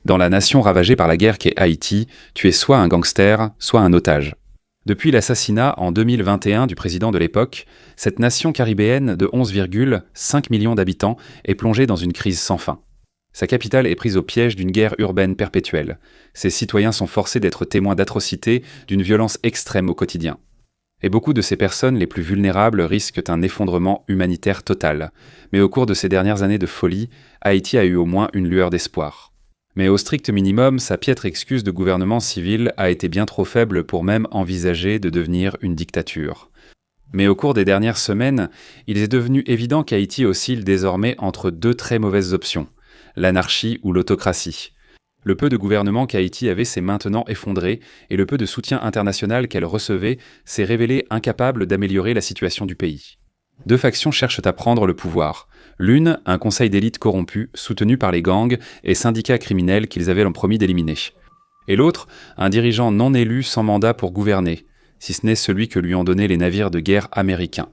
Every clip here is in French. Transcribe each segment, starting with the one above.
Dans la nation ravagée par la guerre qu'est Haïti, tu es soit un gangster, soit un otage. Depuis l'assassinat en 2021 du président de l'époque, cette nation caribéenne de 11,5 millions d'habitants est plongée dans une crise sans fin. Sa capitale est prise au piège d'une guerre urbaine perpétuelle. Ses citoyens sont forcés d'être témoins d'atrocités, d'une violence extrême au quotidien. Et beaucoup de ces personnes les plus vulnérables risquent un effondrement humanitaire total. Mais au cours de ces dernières années de folie, Haïti a eu au moins une lueur d'espoir. Mais au strict minimum, sa piètre excuse de gouvernement civil a été bien trop faible pour même envisager de devenir une dictature. Mais au cours des dernières semaines, il est devenu évident qu'Haïti oscille désormais entre deux très mauvaises options, l'anarchie ou l'autocratie. Le peu de gouvernement qu'Haïti avait s'est maintenant effondré et le peu de soutien international qu'elle recevait s'est révélé incapable d'améliorer la situation du pays. Deux factions cherchent à prendre le pouvoir. L'une, un conseil d'élite corrompu, soutenu par les gangs et syndicats criminels qu'ils avaient promis d'éliminer. Et l'autre, un dirigeant non élu sans mandat pour gouverner, si ce n'est celui que lui ont donné les navires de guerre américains.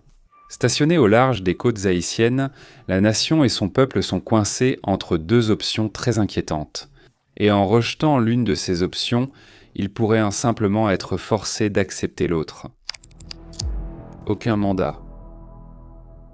Stationnés au large des côtes haïtiennes, la nation et son peuple sont coincés entre deux options très inquiétantes. Et en rejetant l'une de ces options, ils pourraient simplement être forcés d'accepter l'autre. Aucun mandat.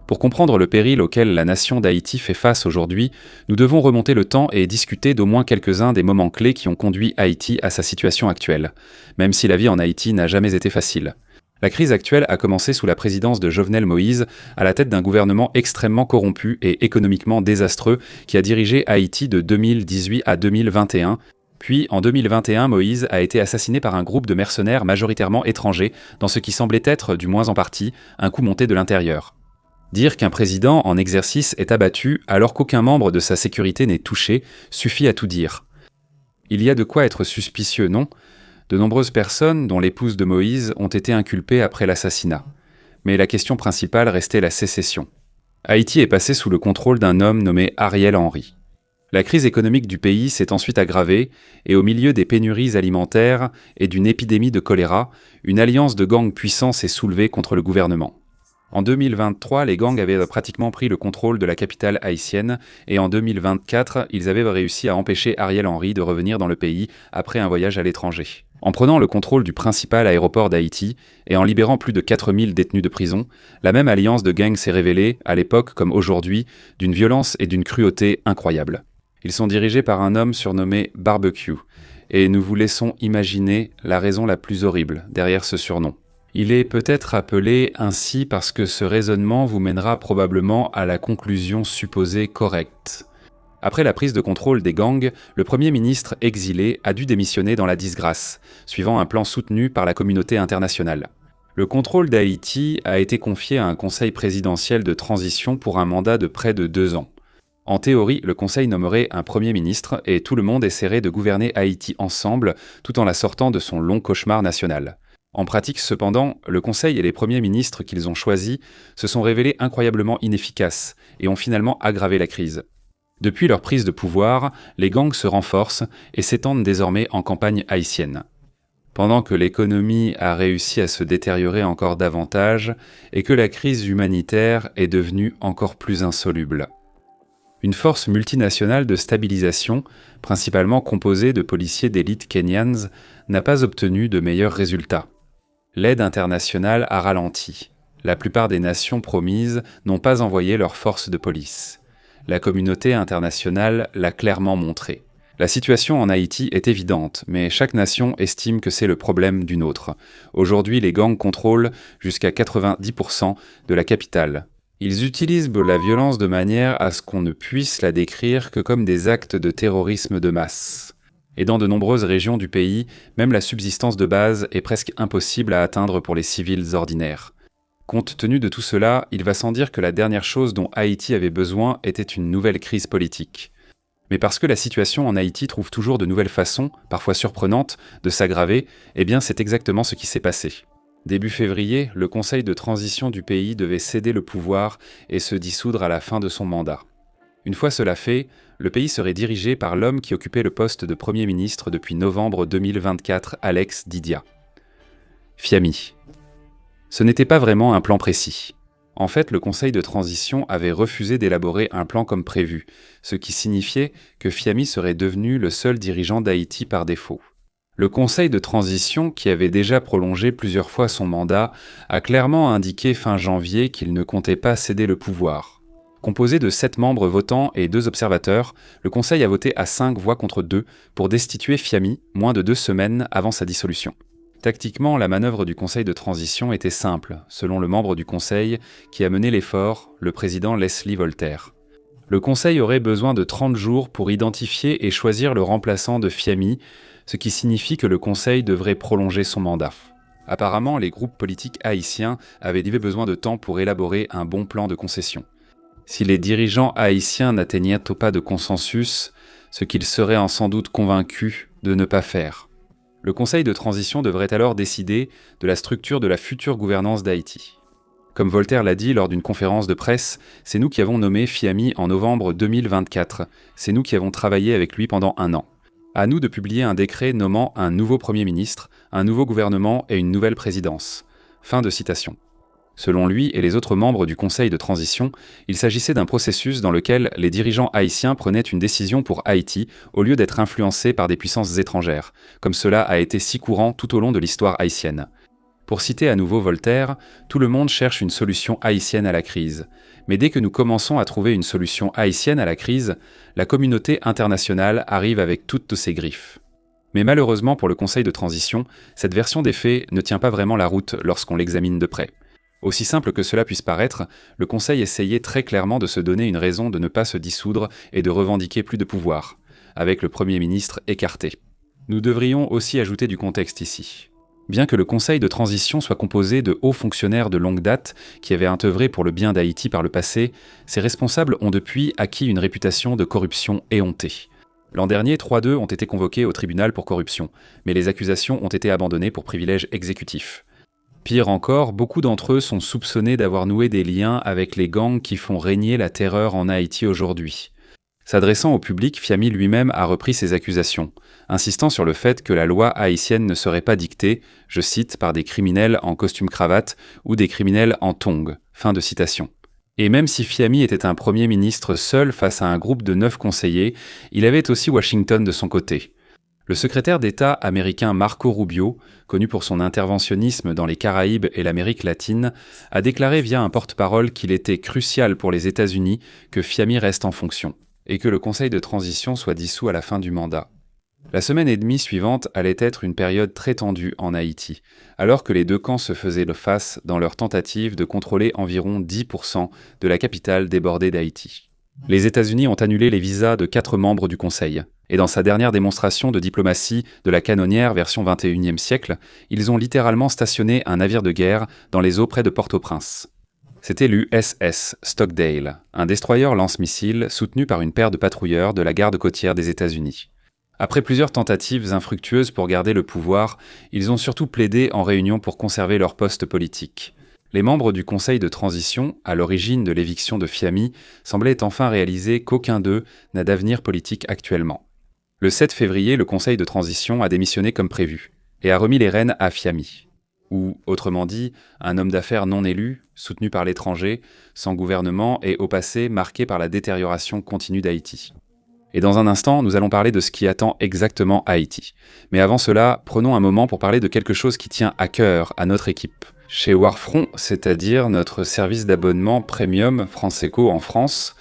Pour comprendre le péril auquel la nation d'Haïti fait face aujourd'hui, nous devons remonter le temps et discuter d'au moins quelques-uns des moments clés qui ont conduit Haïti à sa situation actuelle, même si la vie en Haïti n'a jamais été facile. La crise actuelle a commencé sous la présidence de Jovenel Moïse, à la tête d'un gouvernement extrêmement corrompu et économiquement désastreux qui a dirigé Haïti de 2018 à 2021. Puis, en 2021, Moïse a été assassiné par un groupe de mercenaires majoritairement étrangers, dans ce qui semblait être, du moins en partie, un coup monté de l'intérieur. Dire qu'un président en exercice est abattu alors qu'aucun membre de sa sécurité n'est touché suffit à tout dire. Il y a de quoi être suspicieux, non ? De nombreuses personnes, dont l'épouse de Moïse, ont été inculpées après l'assassinat. Mais la question principale restait la sécession. Haïti est passé sous le contrôle d'un homme nommé Ariel Henry. La crise économique du pays s'est ensuite aggravée, et au milieu des pénuries alimentaires et d'une épidémie de choléra, une alliance de gangs puissants s'est soulevée contre le gouvernement. En 2023, les gangs avaient pratiquement pris le contrôle de la capitale haïtienne et en 2024, ils avaient réussi à empêcher Ariel Henry de revenir dans le pays après un voyage à l'étranger. En prenant le contrôle du principal aéroport d'Haïti et en libérant plus de 4000 détenus de prison, la même alliance de gangs s'est révélée, à l'époque comme aujourd'hui, d'une violence et d'une cruauté incroyables. Ils sont dirigés par un homme surnommé Barbecue, et nous vous laissons imaginer la raison la plus horrible derrière ce surnom. Il est peut-être appelé ainsi parce que ce raisonnement vous mènera probablement à la conclusion supposée correcte. Après la prise de contrôle des gangs, le Premier ministre exilé a dû démissionner dans la disgrâce, suivant un plan soutenu par la communauté internationale. Le contrôle d'Haïti a été confié à un conseil présidentiel de transition pour un mandat de près de 2 ans. En théorie, le conseil nommerait un Premier ministre et tout le monde essaierait de gouverner Haïti ensemble tout en la sortant de son long cauchemar national. En pratique, cependant, le Conseil et les premiers ministres qu'ils ont choisis se sont révélés incroyablement inefficaces et ont finalement aggravé la crise. Depuis leur prise de pouvoir, les gangs se renforcent et s'étendent désormais en campagne haïtienne. Pendant que l'économie a réussi à se détériorer encore davantage et que la crise humanitaire est devenue encore plus insoluble. Une force multinationale de stabilisation, principalement composée de policiers d'élite kenyans, n'a pas obtenu de meilleurs résultats. L'aide internationale a ralenti. La plupart des nations promises n'ont pas envoyé leurs forces de police. La communauté internationale l'a clairement montré. La situation en Haïti est évidente, mais chaque nation estime que c'est le problème d'une autre. Aujourd'hui, les gangs contrôlent jusqu'à 90% de la capitale. Ils utilisent la violence de manière à ce qu'on ne puisse la décrire que comme des actes de terrorisme de masse. Et dans de nombreuses régions du pays, même la subsistance de base est presque impossible à atteindre pour les civils ordinaires. Compte tenu de tout cela, il va sans dire que la dernière chose dont Haïti avait besoin était une nouvelle crise politique. Mais parce que la situation en Haïti trouve toujours de nouvelles façons, parfois surprenantes, de s'aggraver, eh bien c'est exactement ce qui s'est passé. Début février, le conseil de transition du pays devait céder le pouvoir et se dissoudre à la fin de son mandat. Une fois cela fait, le pays serait dirigé par l'homme qui occupait le poste de Premier ministre depuis novembre 2024, Alex Didia. Fiami. Ce n'était pas vraiment un plan précis. En fait, le conseil de transition avait refusé d'élaborer un plan comme prévu, ce qui signifiait que Fiami serait devenu le seul dirigeant d'Haïti par défaut. Le conseil de transition, qui avait déjà prolongé plusieurs fois son mandat, a clairement indiqué fin janvier qu'il ne comptait pas céder le pouvoir. Composé de 7 membres votants et 2 observateurs, le conseil a voté à 5 voix contre 2 pour destituer Fiami moins de 2 semaines avant sa dissolution. Tactiquement, la manœuvre du conseil de transition était simple, selon le membre du conseil qui a mené l'effort, le président Leslie Voltaire. Le conseil aurait besoin de 30 jours pour identifier et choisir le remplaçant de Fiami, ce qui signifie que le conseil devrait prolonger son mandat. Apparemment, les groupes politiques haïtiens avaient besoin de temps pour élaborer un bon plan de concession. Si les dirigeants haïtiens n'atteignaient pas de consensus, ce qu'ils seraient sans doute convaincus de ne pas faire. Le conseil de transition devrait alors décider de la structure de la future gouvernance d'Haïti. Comme Voltaire l'a dit lors d'une conférence de presse, c'est nous qui avons nommé Fiami en novembre 2024. C'est nous qui avons travaillé avec lui pendant 1 an. À nous de publier un décret nommant un nouveau Premier ministre, un nouveau gouvernement et une nouvelle présidence. Fin de citation. Selon lui et les autres membres du conseil de transition, il s'agissait d'un processus dans lequel les dirigeants haïtiens prenaient une décision pour Haïti au lieu d'être influencés par des puissances étrangères, comme cela a été si courant tout au long de l'histoire haïtienne. Pour citer à nouveau Voltaire, tout le monde cherche une solution haïtienne à la crise. Mais dès que nous commençons à trouver une solution haïtienne à la crise, la communauté internationale arrive avec toutes ses griffes. Mais malheureusement pour le conseil de transition, cette version des faits ne tient pas vraiment la route lorsqu'on l'examine de près. Aussi simple que cela puisse paraître, le Conseil essayait très clairement de se donner une raison de ne pas se dissoudre et de revendiquer plus de pouvoir, avec le Premier ministre écarté. Nous devrions aussi ajouter du contexte ici. Bien que le Conseil de transition soit composé de hauts fonctionnaires de longue date qui avaient œuvré pour le bien d'Haïti par le passé, ses responsables ont depuis acquis une réputation de corruption éhontée. L'an dernier, 3 d'eux ont été convoqués au tribunal pour corruption, mais les accusations ont été abandonnées pour privilèges exécutifs. Pire encore, beaucoup d'entre eux sont soupçonnés d'avoir noué des liens avec les gangs qui font régner la terreur en Haïti aujourd'hui. S'adressant au public, Fiami lui-même a repris ces accusations, insistant sur le fait que la loi haïtienne ne serait pas dictée, je cite, par des criminels en costume-cravate ou des criminels en tongs. Fin de citation. Et même si Fiami était un premier ministre seul face à un groupe de 9 conseillers, il avait aussi Washington de son côté. Le secrétaire d'État américain Marco Rubio, connu pour son interventionnisme dans les Caraïbes et l'Amérique latine, a déclaré via un porte-parole qu'il était crucial pour les États-Unis que Fiami reste en fonction, et que le Conseil de transition soit dissous à la fin du mandat. La semaine et demie suivante allait être une période très tendue en Haïti, alors que les 2 camps se faisaient face dans leur tentative de contrôler environ 10% de la capitale débordée d'Haïti. Les États-Unis ont annulé les visas de 4 membres du Conseil. Et dans sa dernière démonstration de diplomatie de la canonnière version 21e siècle, ils ont littéralement stationné un navire de guerre dans les eaux près de Port-au-Prince. C'était l'USS Stockdale, un destroyer lance-missiles soutenu par une paire de patrouilleurs de la garde côtière des États-Unis. Après plusieurs tentatives infructueuses pour garder le pouvoir, ils ont surtout plaidé en réunion pour conserver leur poste politique. Les membres du Conseil de transition, à l'origine de l'éviction de Fiami, semblaient enfin réaliser qu'aucun d'eux n'a d'avenir politique actuellement. Le 7 février, le Conseil de transition a démissionné comme prévu et a remis les rênes à Fiami, ou, autrement dit, un homme d'affaires non élu, soutenu par l'étranger, sans gouvernement et au passé marqué par la détérioration continue d'Haïti. Et dans un instant, nous allons parler de ce qui attend exactement Haïti. Mais avant cela, prenons un moment pour parler de quelque chose qui tient à cœur à notre équipe. Chez Warfront, c'est-à-dire notre service d'abonnement premium FranceEco en France,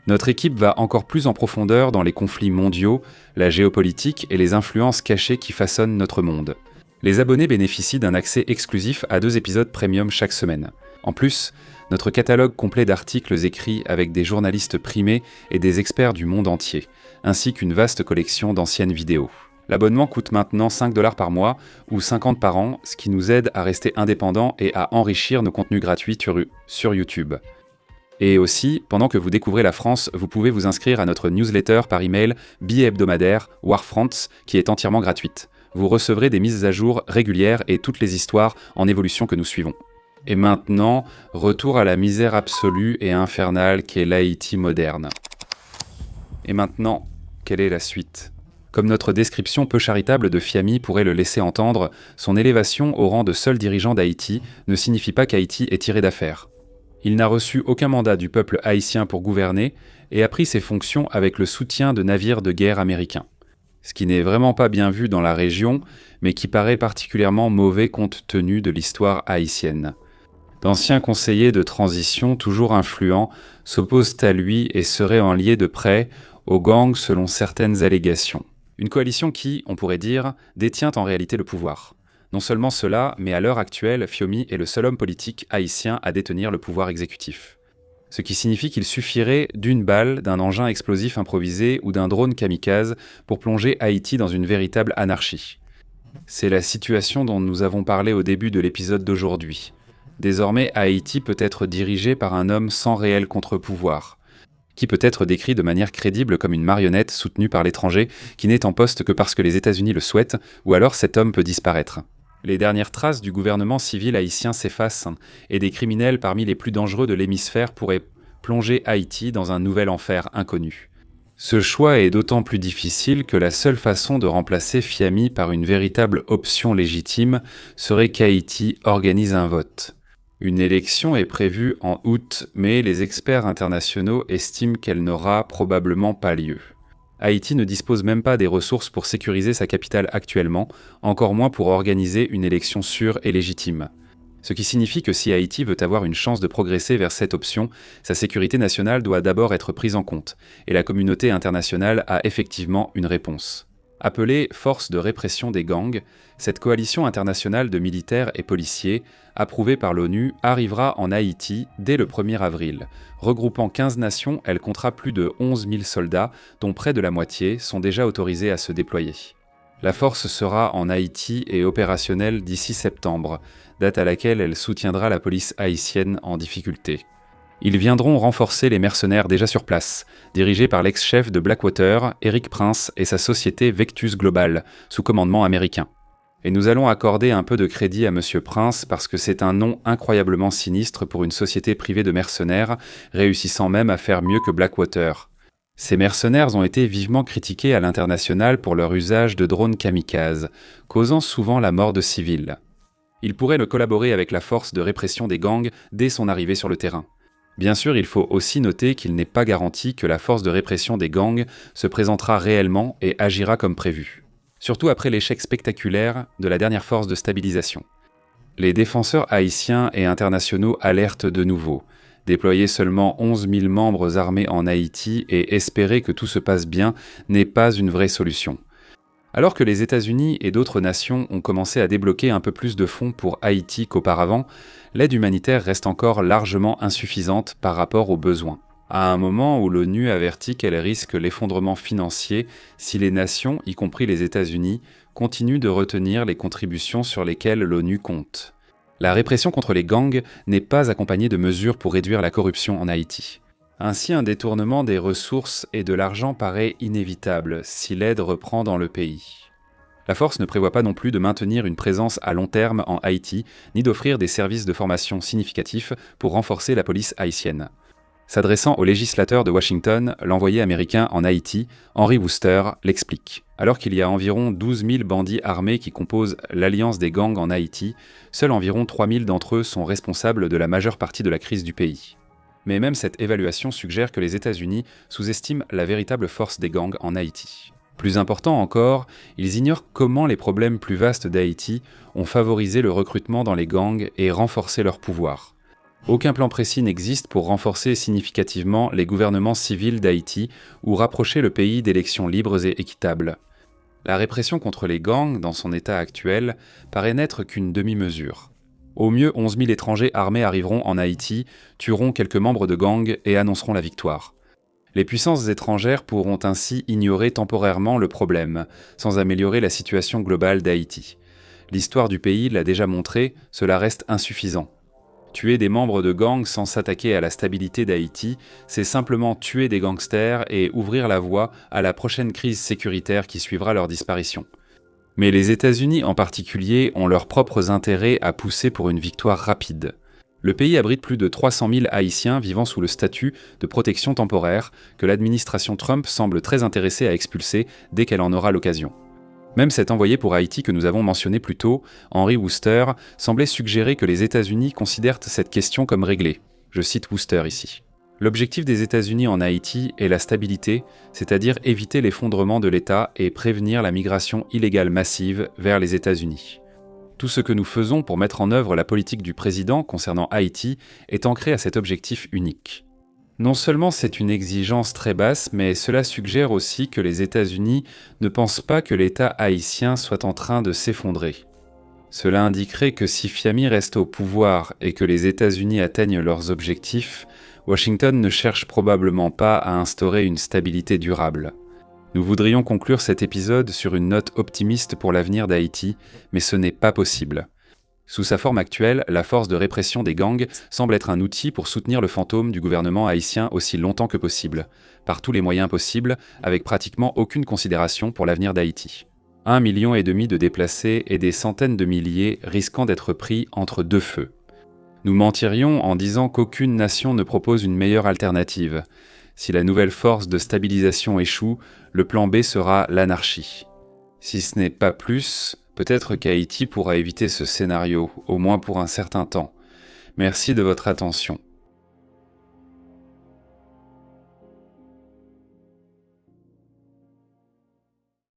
notre équipe va encore plus en profondeur dans les conflits mondiaux, la géopolitique et les influences cachées qui façonnent notre monde. Les abonnés bénéficient d'un accès exclusif à 2 épisodes premium chaque semaine. En plus, notre catalogue complet d'articles écrits avec des journalistes primés et des experts du monde entier, ainsi qu'une vaste collection d'anciennes vidéos. L'abonnement coûte maintenant 5$ par mois ou 50 par an, ce qui nous aide à rester indépendants et à enrichir nos contenus gratuits sur YouTube. Et aussi, pendant que vous découvrez la France, vous pouvez vous inscrire à notre newsletter par email bi-hebdomadaire Warfront qui est entièrement gratuite. Vous recevrez des mises à jour régulières et toutes les histoires en évolution que nous suivons. Et maintenant, retour à la misère absolue et infernale qu'est l'Haïti moderne. Et maintenant, quelle est la suite ? Comme notre description peu charitable de Fiami pourrait le laisser entendre, son élévation au rang de seul dirigeant d'Haïti ne signifie pas qu'Haïti est tiré d'affaire. Il n'a reçu aucun mandat du peuple haïtien pour gouverner et a pris ses fonctions avec le soutien de navires de guerre américains. Ce qui n'est vraiment pas bien vu dans la région, mais qui paraît particulièrement mauvais compte tenu de l'histoire haïtienne. D'anciens conseillers de transition toujours influents s'opposent à lui et seraient en lié de près aux gangs selon certaines allégations. Une coalition qui, on pourrait dire, détient en réalité le pouvoir. Non seulement cela, mais à l'heure actuelle, Fiomi est le seul homme politique haïtien à détenir le pouvoir exécutif. Ce qui signifie qu'il suffirait d'une balle, d'un engin explosif improvisé ou d'un drone kamikaze pour plonger Haïti dans une véritable anarchie. C'est la situation dont nous avons parlé au début de l'épisode d'aujourd'hui. Désormais, Haïti peut être dirigé par un homme sans réel contre-pouvoir, qui peut être décrit de manière crédible comme une marionnette soutenue par l'étranger qui n'est en poste que parce que les États-Unis le souhaitent, ou alors cet homme peut disparaître. Les dernières traces du gouvernement civil haïtien s'effacent et des criminels parmi les plus dangereux de l'hémisphère pourraient plonger Haïti dans un nouvel enfer inconnu. Ce choix est d'autant plus difficile que la seule façon de remplacer Fiami par une véritable option légitime serait qu'Haïti organise un vote. Une élection est prévue en août, mais les experts internationaux estiment qu'elle n'aura probablement pas lieu. Haïti ne dispose même pas des ressources pour sécuriser sa capitale actuellement, encore moins pour organiser une élection sûre et légitime. Ce qui signifie que si Haïti veut avoir une chance de progresser vers cette option, sa sécurité nationale doit d'abord être prise en compte, et la communauté internationale a effectivement une réponse. Appelée Force de répression des gangs, cette coalition internationale de militaires et policiers, approuvée par l'ONU, arrivera en Haïti dès le 1er avril. Regroupant 15 nations, elle comptera plus de 11 000 soldats, dont près de la moitié sont déjà autorisés à se déployer. La force sera en Haïti et opérationnelle d'ici septembre, date à laquelle elle soutiendra la police haïtienne en difficulté. Ils viendront renforcer les mercenaires déjà sur place, dirigés par l'ex-chef de Blackwater, Eric Prince, et sa société Vectus Global, sous commandement américain. Et nous allons accorder un peu de crédit à Monsieur Prince parce que c'est un nom incroyablement sinistre pour une société privée de mercenaires, réussissant même à faire mieux que Blackwater. Ces mercenaires ont été vivement critiqués à l'international pour leur usage de drones kamikazes, causant souvent la mort de civils. Il pourrait le collaborer avec la force de répression des gangs dès son arrivée sur le terrain. Bien sûr, il faut aussi noter qu'il n'est pas garanti que la force de répression des gangs se présentera réellement et agira comme prévu. Surtout après l'échec spectaculaire de la dernière force de stabilisation. Les défenseurs haïtiens et internationaux alertent de nouveau. Déployer seulement 11 000 membres armés en Haïti et espérer que tout se passe bien n'est pas une vraie solution. Alors que les États-Unis et d'autres nations ont commencé à débloquer un peu plus de fonds pour Haïti qu'auparavant, l'aide humanitaire reste encore largement insuffisante par rapport aux besoins. À un moment où l'ONU avertit qu'elle risque l'effondrement financier si les nations, y compris les États-Unis, continuent de retenir les contributions sur lesquelles l'ONU compte. La répression contre les gangs n'est pas accompagnée de mesures pour réduire la corruption en Haïti. Ainsi, un détournement des ressources et de l'argent paraît inévitable si l'aide reprend dans le pays. La force ne prévoit pas non plus de maintenir une présence à long terme en Haïti, ni d'offrir des services de formation significatifs pour renforcer la police haïtienne. S'adressant au législateur de Washington, l'envoyé américain en Haïti, Henry Wooster, l'explique. Alors qu'il y a environ 12 000 bandits armés qui composent l'alliance des gangs en Haïti, seuls environ 3 000 d'entre eux sont responsables de la majeure partie de la crise du pays. Mais même cette évaluation suggère que les États-Unis sous-estiment la véritable force des gangs en Haïti. Plus important encore, ils ignorent comment les problèmes plus vastes d'Haïti ont favorisé le recrutement dans les gangs et renforcé leur pouvoir. Aucun plan précis n'existe pour renforcer significativement les gouvernements civils d'Haïti ou rapprocher le pays d'élections libres et équitables. La répression contre les gangs, dans son état actuel, paraît n'être qu'une demi-mesure. Au mieux, 11 000 étrangers armés arriveront en Haïti, tueront quelques membres de gangs et annonceront la victoire. Les puissances étrangères pourront ainsi ignorer temporairement le problème, sans améliorer la situation globale d'Haïti. L'histoire du pays l'a déjà montré, cela reste insuffisant. Tuer des membres de gangs sans s'attaquer à la stabilité d'Haïti, c'est simplement tuer des gangsters et ouvrir la voie à la prochaine crise sécuritaire qui suivra leur disparition. Mais les États-Unis en particulier ont leurs propres intérêts à pousser pour une victoire rapide. Le pays abrite plus de 300 000 Haïtiens vivant sous le statut de protection temporaire que l'administration Trump semble très intéressée à expulser dès qu'elle en aura l'occasion. Même cet envoyé pour Haïti que nous avons mentionné plus tôt, Henry Wooster, semblait suggérer que les États-Unis considèrent cette question comme réglée. Je cite Wooster ici. L'objectif des États-Unis en Haïti est la stabilité, c'est-à-dire éviter l'effondrement de l'État et prévenir la migration illégale massive vers les États-Unis. Tout ce que nous faisons pour mettre en œuvre la politique du président concernant Haïti est ancré à cet objectif unique. Non seulement c'est une exigence très basse, mais cela suggère aussi que les États-Unis ne pensent pas que l'État haïtien soit en train de s'effondrer. Cela indiquerait que si Fiami reste au pouvoir et que les États-Unis atteignent leurs objectifs, Washington ne cherche probablement pas à instaurer une stabilité durable. Nous voudrions conclure cet épisode sur une note optimiste pour l'avenir d'Haïti, mais ce n'est pas possible. Sous sa forme actuelle, la force de répression des gangs semble être un outil pour soutenir le fantôme du gouvernement haïtien aussi longtemps que possible, par tous les moyens possibles, avec pratiquement aucune considération pour l'avenir d'Haïti. 1,5 million de déplacés et des centaines de milliers risquant d'être pris entre deux feux. Nous mentirions en disant qu'aucune nation ne propose une meilleure alternative. Si la nouvelle force de stabilisation échoue, le plan B sera l'anarchie. Si ce n'est pas plus, peut-être qu'Haïti pourra éviter ce scénario, au moins pour un certain temps. Merci de votre attention.